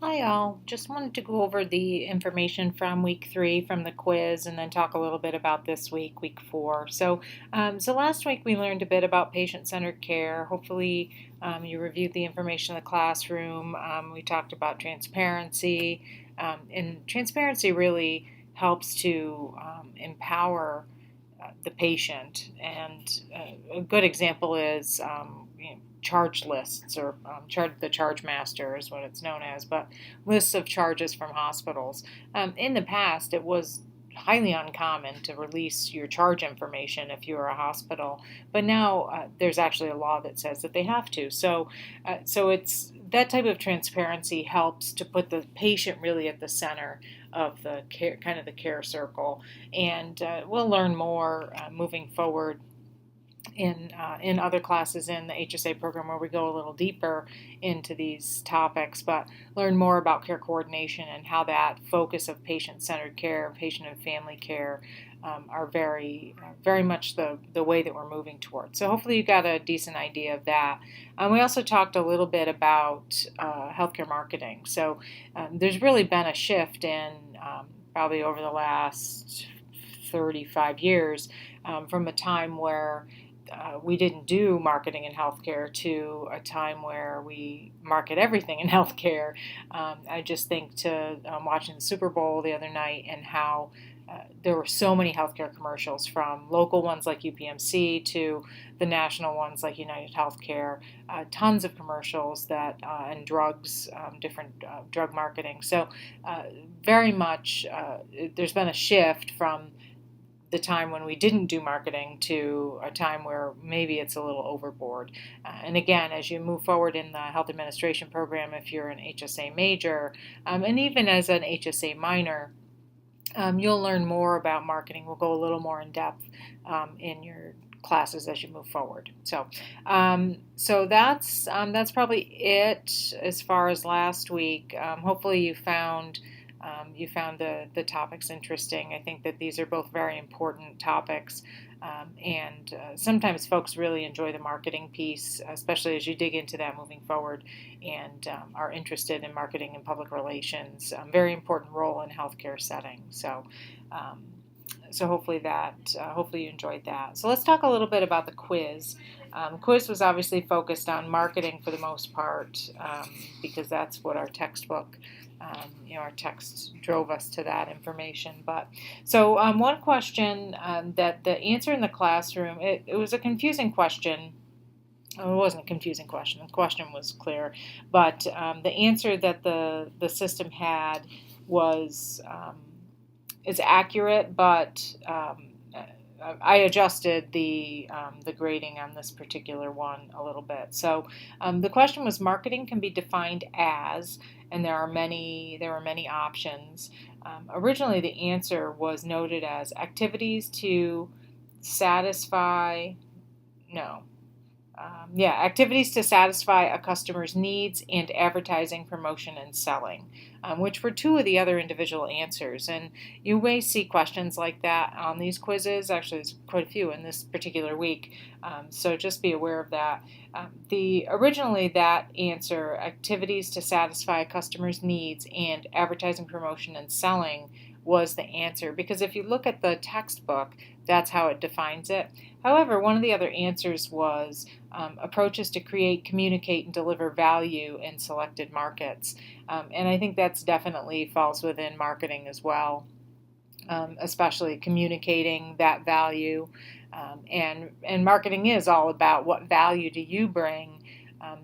Hi all, just wanted to go over the information from week 3 from the quiz and then talk a little bit about this week, week 4. So last week we learned a bit about patient-centered care. Hopefully you reviewed the information in the classroom. We talked about transparency, and transparency really helps to empower the patient. And a good example is charge lists or the charge master is what it's known as, but lists of charges from hospitals. In the past, it was highly uncommon to release your charge information if you were a hospital, but now there's actually a law that says that they have to. So it's that type of transparency helps to put the patient really at the center of the care, kind of the care circle, and we'll learn more moving forward in other classes in the HSA program where we go a little deeper into these topics, but learn more about care coordination and how that focus of patient-centered care, patient and family care are very much the way that we're moving towards. So hopefully you got a decent idea of that. We also talked a little bit about healthcare marketing. So there's really been a shift in probably over the last 35 years from a time where we didn't do marketing in healthcare to a time where we market everything in healthcare. I just think to watching the Super Bowl the other night and how there were so many healthcare commercials, from local ones like UPMC to the national ones like United Healthcare, tons of commercials that and drugs, different drug marketing. So very much there's been a shift from the time when we didn't do marketing to a time where maybe it's a little overboard. And again, as you move forward in the health administration program, if you're an HSA major, and even as an HSA minor, you'll learn more about marketing. We'll go a little more in depth in your classes as you move forward. So that's probably it as far as last week. Hopefully you found the topics interesting. I think that these are both very important topics, and sometimes folks really enjoy the marketing piece, especially as you dig into that moving forward and are interested in marketing and public relations. Very important role in healthcare settings. So hopefully you enjoyed that. So let's talk a little bit about the quiz. Quiz was obviously focused on marketing for the most part, because that's what our textbook, our text drove us to that information. But so one question that the answer in the classroom, it was a confusing question. It wasn't a confusing question. The question was clear, but the answer that the system had was is accurate, but I adjusted the grading on this particular one a little bit. So the question was: marketing can be defined as, and there were many options. Originally, the answer was noted as activities to satisfy. No. Activities to satisfy a customer's needs and advertising, promotion, and selling, which were two of the other individual answers. And you may see questions like that on these quizzes. Actually, there's quite a few in this particular week, so just be aware of that. Originally that answer, activities to satisfy a customer's needs and advertising, promotion, and selling, was the answer, because if you look at the textbook, that's how it defines it. However, one of the other answers was approaches to create, communicate, and deliver value in selected markets. And I think that's definitely falls within marketing as well, especially communicating that value. And marketing is all about what value do you bring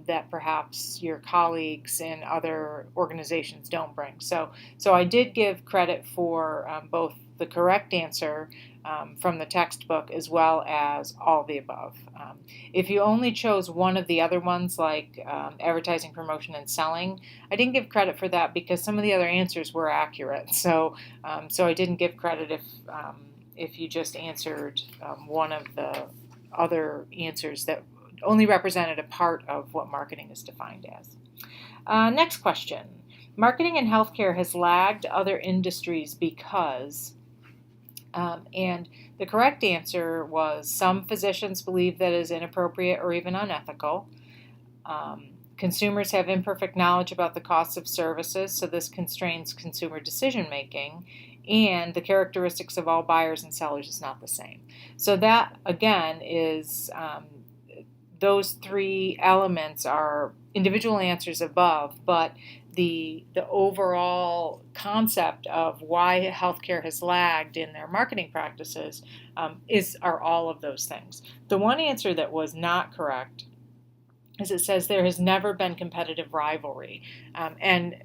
that perhaps your colleagues in other organizations don't bring. So I did give credit for both the correct answer from the textbook as well as all the above. If you only chose one of the other ones, like advertising, promotion, and selling, I didn't give credit for that because some of the other answers were accurate. So I didn't give credit if you just answered one of the other answers that only represented a part of what marketing is defined as. Next question. Marketing in healthcare has lagged other industries because, and the correct answer was some physicians believe that is inappropriate or even unethical. Consumers have imperfect knowledge about the costs of services, so this constrains consumer decision making. And the characteristics of all buyers and sellers is not the same. So that, again, is those three elements are individual answers above, but the overall concept of why healthcare has lagged in their marketing practices are all of those things. The one answer that was not correct is it says there has never been competitive rivalry, and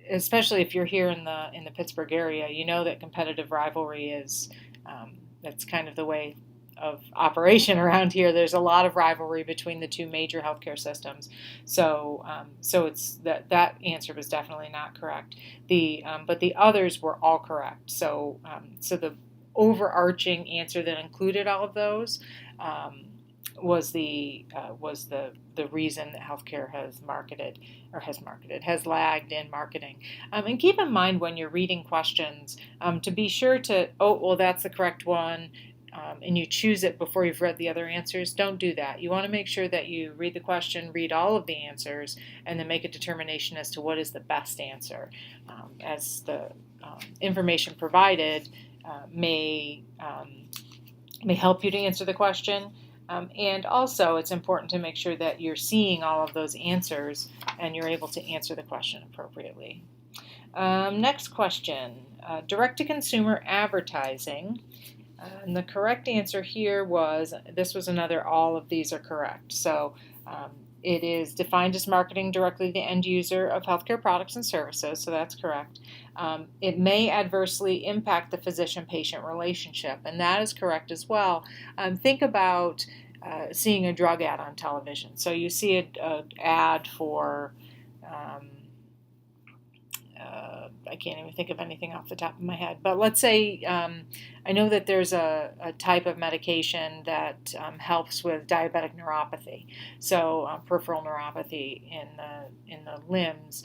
especially if you're here in the Pittsburgh area, you know that competitive rivalry is that's kind of the way of operation around here. There's a lot of rivalry between the two major healthcare systems, so it's that answer was definitely not correct. But the others were all correct. So the overarching answer that included all of those was the reason that healthcare has lagged in marketing. And keep in mind when you're reading questions to be sure to, that's the correct one, and you choose it before you've read the other answers. Don't do that. You want to make sure that you read the question, read all of the answers, and then make a determination as to what is the best answer, as the information provided may help you to answer the question. And also, it's important to make sure that you're seeing all of those answers and you're able to answer the question appropriately. Next question, direct-to-consumer advertising. And the correct answer here this was another all of these are correct. So it is defined as marketing directly to the end user of healthcare products and services, so that's correct. It may adversely impact the physician-patient relationship, and that is correct as well. Think about seeing a drug ad on television. So you see an ad for, I can't even think of anything off the top of my head, but let's say I know that there's a type of medication that helps with diabetic neuropathy, so peripheral neuropathy in the limbs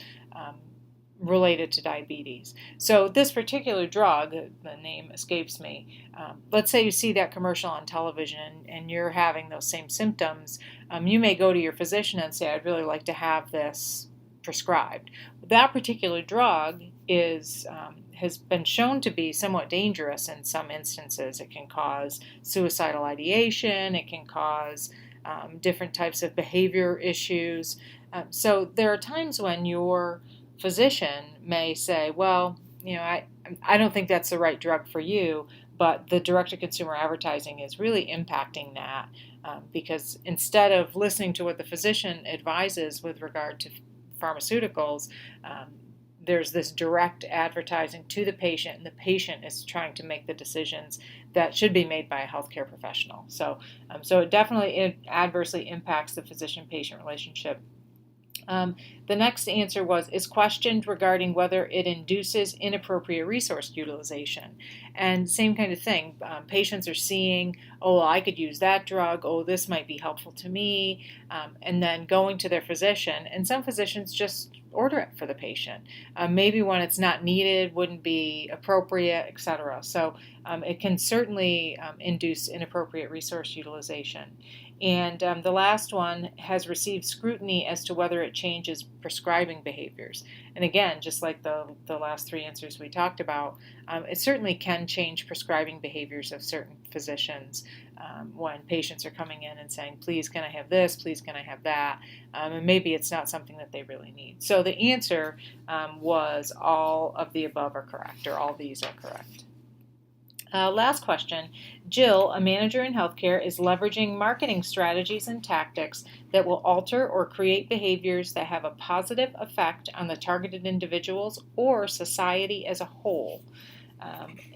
related to diabetes. So this particular drug, the name escapes me, let's say you see that commercial on television and you're having those same symptoms, you may go to your physician and say, I'd really like to have this prescribed. That particular drug has been shown to be somewhat dangerous in some instances. It can cause suicidal ideation, it can cause different types of behavior issues. So there are times when your physician may say, well, I don't think that's the right drug for you, but the direct-to-consumer advertising is really impacting that because instead of listening to what the physician advises with regard to pharmaceuticals, there's this direct advertising to the patient, and the patient is trying to make the decisions that should be made by a healthcare professional. So it definitely adversely impacts the physician-patient relationship. The next answer is questioned regarding whether it induces inappropriate resource utilization. And same kind of thing. Patients are seeing, I could use that drug. This might be helpful to me. And then going to their physician. And some physicians just order it for the patient. Maybe when it's not needed, wouldn't be appropriate, etc. So it can certainly induce inappropriate resource utilization. And the last one has received scrutiny as to whether it changes prescribing behaviors. And again, just like the last three answers we talked about, it certainly can change prescribing behaviors of certain physicians when patients are coming in and saying, please can I have this, please can I have that, and maybe it's not something that they really need. So the answer was all of the above are correct, or all these are correct. Last question. Jill, a manager in healthcare, is leveraging marketing strategies and tactics that will alter or create behaviors that have a positive effect on the targeted individuals or society as a whole.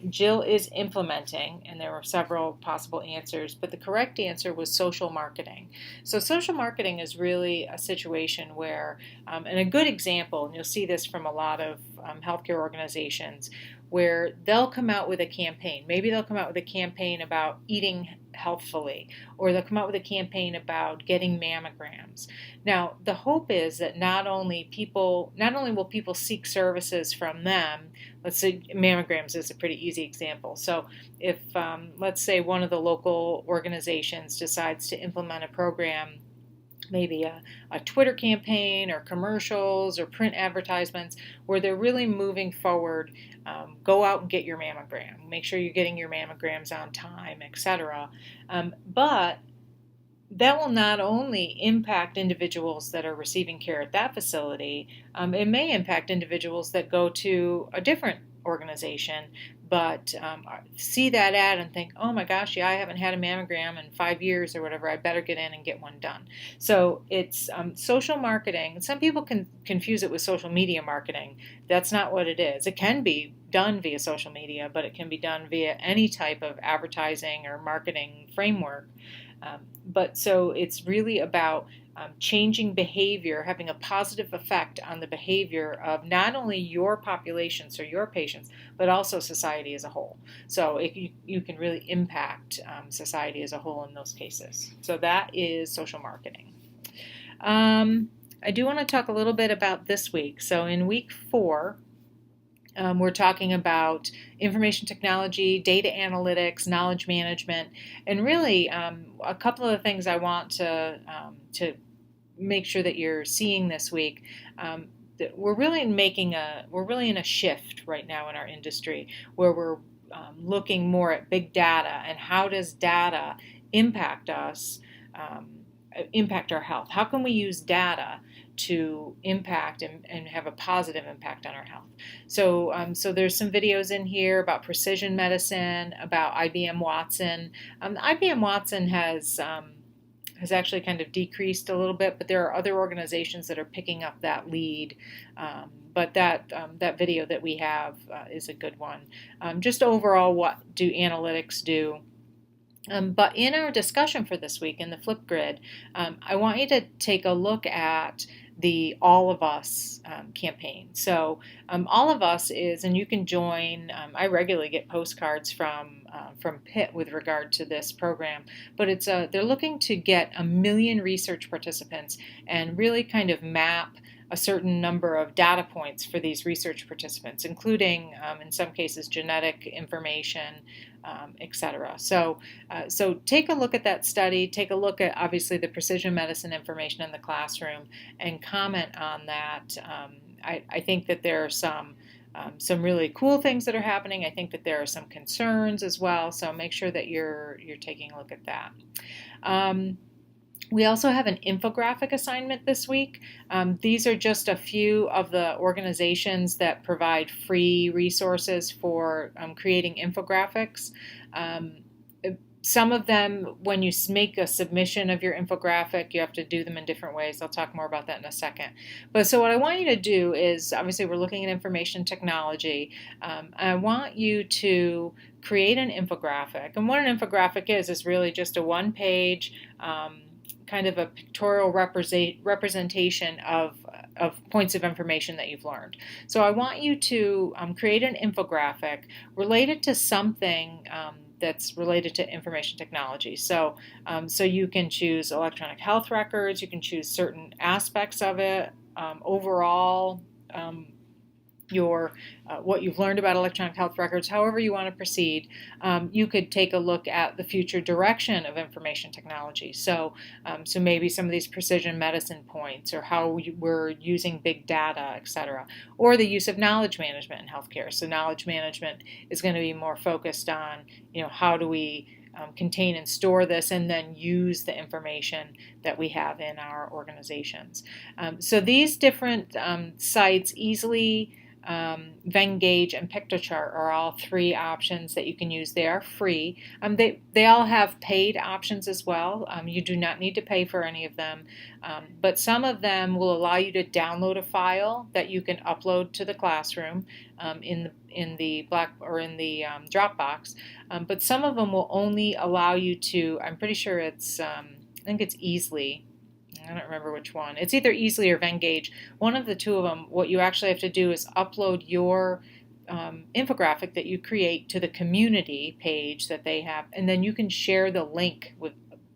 Jill is implementing, and there were several possible answers, but the correct answer was social marketing. So social marketing is really a situation where, and a good example, and you'll see this from a lot of healthcare organizations, where they'll come out with a campaign. Maybe they'll come out with a campaign about eating healthfully, or they'll come out with a campaign about getting mammograms. Now, the hope is that not only will people seek services from them. Let's say mammograms is a pretty easy example. So if, let's say, one of the local organizations decides to implement a program maybe a Twitter campaign or commercials or print advertisements where they're really moving forward. Go out and get your mammogram. Make sure you're getting your mammograms on time, etc. But that will not only impact individuals that are receiving care at that facility, it may impact individuals that go to a different organization but see that ad and think, oh my gosh, yeah, I haven't had a mammogram in 5 years or whatever, I better get in and get one done. So it's social marketing. Some people can confuse it with social media marketing. That's not what it is. It can be done via social media, but it can be done via any type of advertising or marketing framework. But so it's really about changing behavior, having a positive effect on the behavior of not only your population, so your patients, but also society as a whole. So you can really impact society as a whole in those cases. So that is social marketing. I do want to talk a little bit about this week. So in week 4, we're talking about information technology, data analytics, knowledge management, and really a couple of the things I want to make sure that you're seeing this week. We're really in a shift right now in our industry where we're looking more at big data and how does data impact us, impact our health. How can we use data to impact and have a positive impact on our health? So there's some videos in here about precision medicine, about IBM Watson. IBM Watson has actually kind of decreased a little bit, but there are other organizations that are picking up that lead. But that video that we have is a good one. Just overall, what do analytics do? But in our discussion for this week in the Flipgrid, I want you to take a look at the All of Us campaign. So All of Us is, and you can join, I regularly get postcards from Pitt with regard to this program, but it's they're looking to get 1 million research participants and really kind of map a certain number of data points for these research participants, including, in some cases, genetic information, etc. So take a look at that study. Take a look at, obviously, the precision medicine information in the classroom and comment on that. I think that there are some really cool things that are happening. I think that there are some concerns as well. So make sure that you're taking a look at that. We also have an infographic assignment this week. These are just a few of the organizations that provide free resources for creating infographics. Some of them, when you make a submission of your infographic, you have to do them in different ways. I'll talk more about that in a second. But so what I want you to do is, obviously we're looking at information technology. I want you to create an infographic. And what an infographic is really just a one-page kind of a pictorial representation of points of information that you've learned. So I want you to create an infographic related to something that's related to information technology. So you can choose electronic health records, you can choose certain aspects of it, overall, what you've learned about electronic health records, however you want to proceed. You could take a look at the future direction of information technology. So maybe some of these precision medicine points, or how we're using big data, etc., or the use of knowledge management in healthcare. So knowledge management is going to be more focused on, how do we contain and store this, and then use the information that we have in our organizations. So these different sites, Easly, Venngage, and Piktochart, are all 3 options that you can use. They are free. They all have paid options as well. You do not need to pay for any of them, but some of them will allow you to download a file that you can upload to the classroom in the Dropbox. But some of them will only allow you to. I'm pretty sure it's. I think it's Easly. I don't remember which one. It's either Easly or Venngage. One of the two of them, what you actually have to do is upload your infographic that you create to the community page that they have, and then you can share the link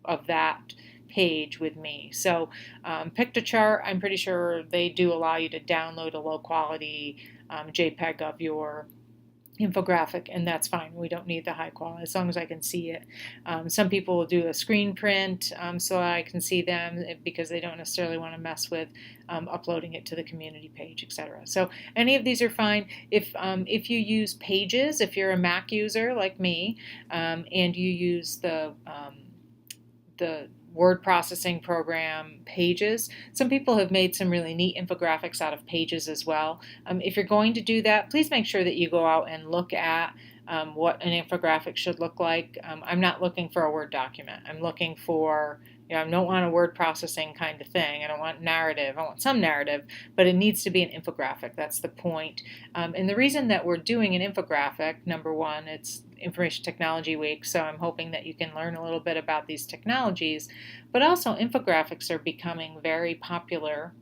of that page with me. So Piktochart, I'm pretty sure they do allow you to download a low quality JPEG of your infographic, and that's fine. We don't need the high quality as long as I can see it. Some people will do a screen print so I can see them because they don't necessarily want to mess with uploading it to the community page, etc. So any of these are fine. If you use Pages, if you're a Mac user like me, and you use the word processing program Pages. Some people have made some really neat infographics out of Pages as well. If you're going to do that, please make sure that you go out and look at what an infographic should look like. I'm not looking for a Word document. I'm looking for, I don't want a word processing kind of thing. I don't want narrative. I want some narrative, but it needs to be an infographic. That's the point. And the reason that we're doing an infographic, number one, it's Information Technology Week, so I'm hoping that you can learn a little bit about these technologies, but also infographics are becoming very popular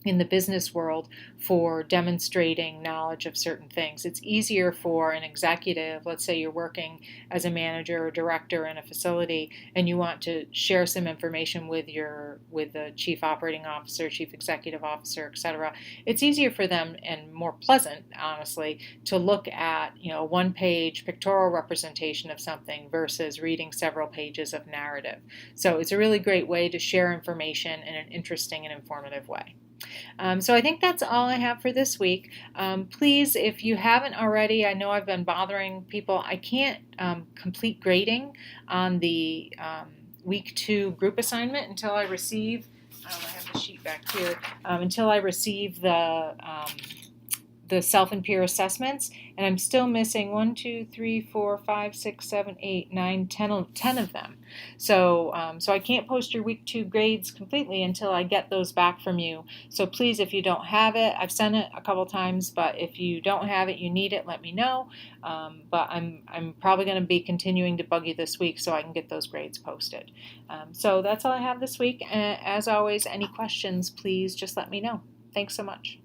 in the business world for demonstrating knowledge of certain things. It's easier for an executive, let's say you're working as a manager or director in a facility and you want to share some information with the chief operating officer, chief executive officer, etc. It's easier for them and more pleasant, honestly, to look at, a one-page pictorial representation of something versus reading several pages of narrative. So it's a really great way to share information in an interesting and informative way. So I think that's all I have for this week. Please, if you haven't already, I know I've been bothering people. I can't complete grading on the week 2 group assignment until I receive, I have the sheet back here, until I receive the self and peer assessments, and I'm still missing 1, 2, 3, 4, 5, 6, 7, 8, 9, 10 of them. So I can't post your week 2 grades completely until I get those back from you. So please, if you don't have it, I've sent it a couple times, but if you don't have it, you need it, let me know. But I'm probably going to be continuing to bug you this week so I can get those grades posted. So that's all I have this week. As always, any questions, please just let me know. Thanks so much.